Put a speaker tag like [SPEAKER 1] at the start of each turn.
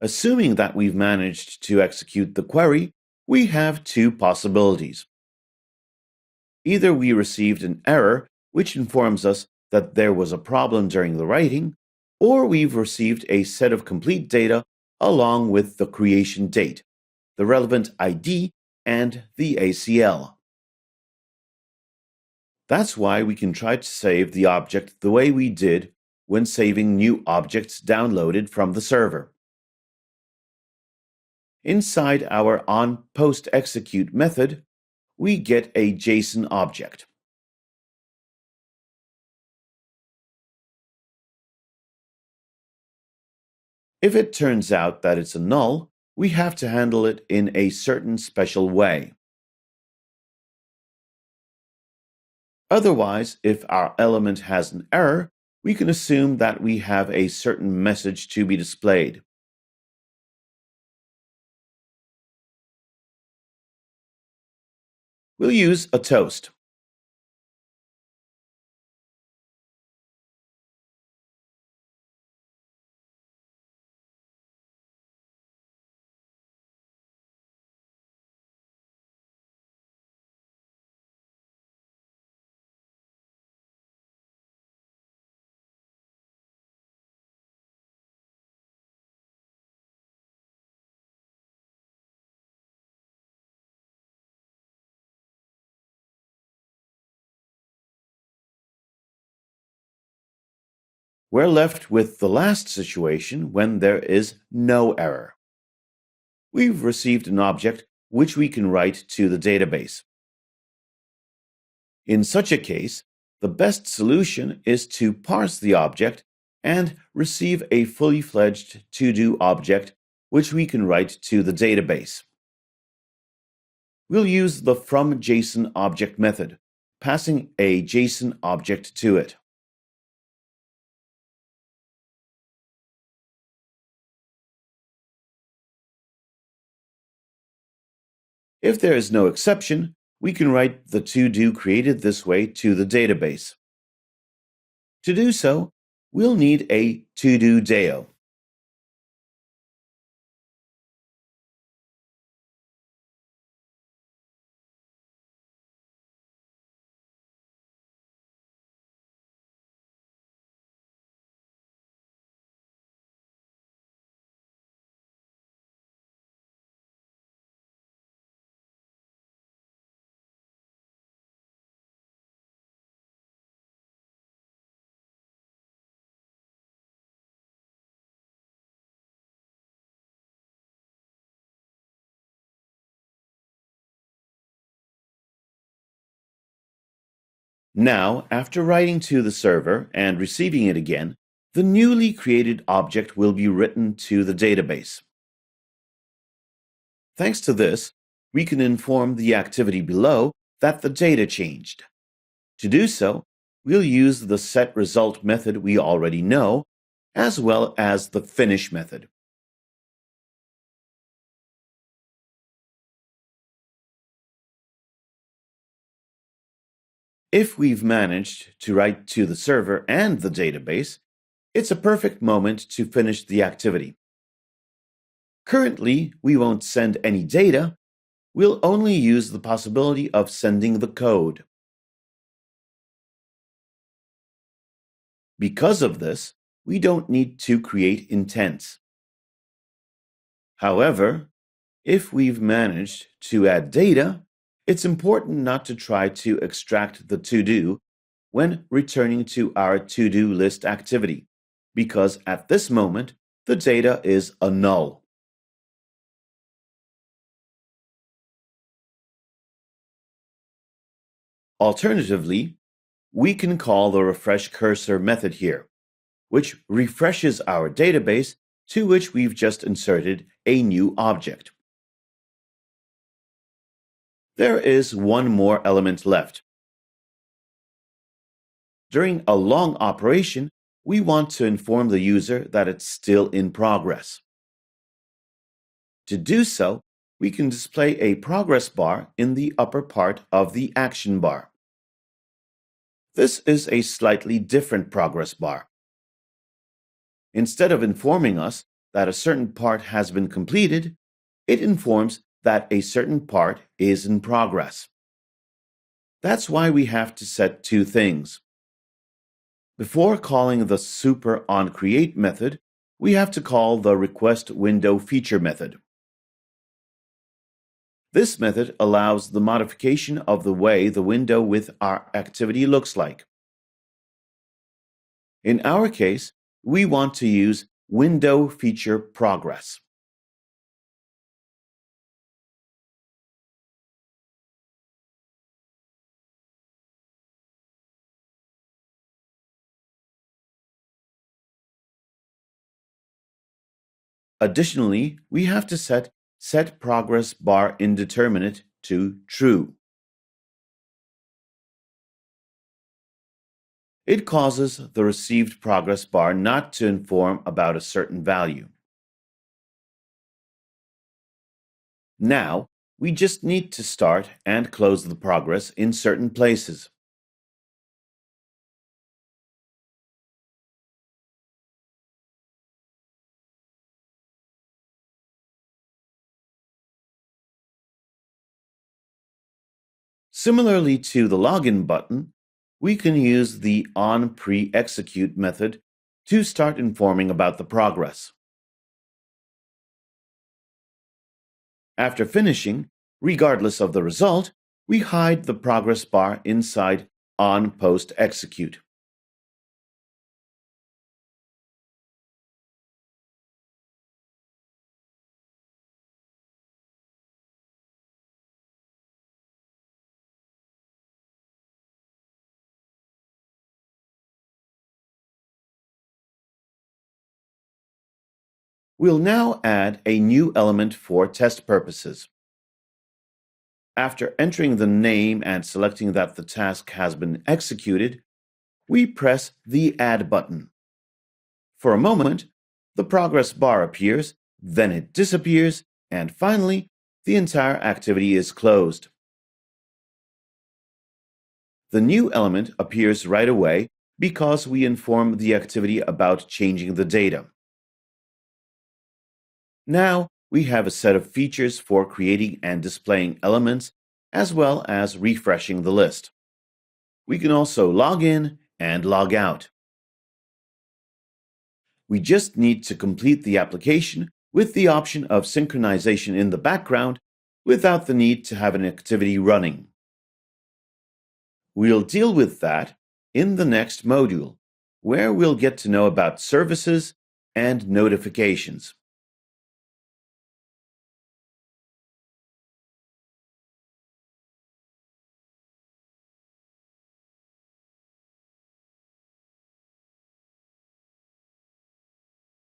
[SPEAKER 1] Assuming that we've managed to execute the query, we have two possibilities. Either we received an error which informs us that there was a problem during the writing, or we've received a set of complete data along with the creation date, the relevant ID, and the ACL. That's why we can try to save the object the way we did when saving new objects downloaded from the server. Inside our onPostExecute method, we get a JSON object. If it turns out that it's a null, we have to handle it in a certain special way. Otherwise, if our element has an error, we can assume that we have a certain message to be displayed. We'll use a toast. We're left with the last situation when there is no error. We've received an object which we can write to the database. In such a case, the best solution is to parse the object and receive a fully fledged to-do object which we can write to the database. We'll use the fromJSON object method, passing a JSON object to it. If there is no exception, we can write the to-do created this way to the database. To do so, we'll need a to-do deo. Now, after writing to the server and receiving it again, the newly created object will be written to the database. Thanks to this, we can inform the activity below that the data changed. To do so, we'll use the setResult method we already know, as well as the finish method. If we've managed to write to the server and the database, it's a perfect moment to finish the activity. Currently, we won't send any data. We'll only use the possibility of sending the code. Because of this, we don't need to create intents. However, if we've managed to add data, it's important not to try to extract the to-do when returning to our to-do list activity, because at this moment, the data is a null. Alternatively, we can call the refreshCursor method here, which refreshes our database to which we've just inserted a new object. There is one more element left. During a long operation, we want to inform the user that it's still in progress. To do so, we can display a progress bar in the upper part of the action bar. This is a slightly different progress bar. Instead of informing us that a certain part has been completed, it informs that a certain part is in progress. That's why we have to set two things. Before calling the super on create method, we have to call the request window feature method. This method allows the modification of the way the window with our activity looks like. In our case, we want to use window feature progress. Additionally, we have to set progress bar indeterminate to true. It causes the received progress bar not to inform about a certain value. Now, we just need to start and close the progress in certain places. Similarly to the login button, we can use the onPre-execute method to start informing about the progress. After finishing, regardless of the result, we hide the progress bar inside onPost-execute. We'll now add a new element for test purposes. After entering the name and selecting that the task has been executed, we press the Add button. For a moment, the progress bar appears, then it disappears, and finally, the entire activity is closed. The new element appears right away because we inform the activity about changing the data. Now, we have a set of features for creating and displaying elements, as well as refreshing the list. We can also log in and log out. We just need to complete the application with the option of synchronization in the background without the need to have an activity running. We'll deal with that in the next module, where we'll get to know about services and notifications.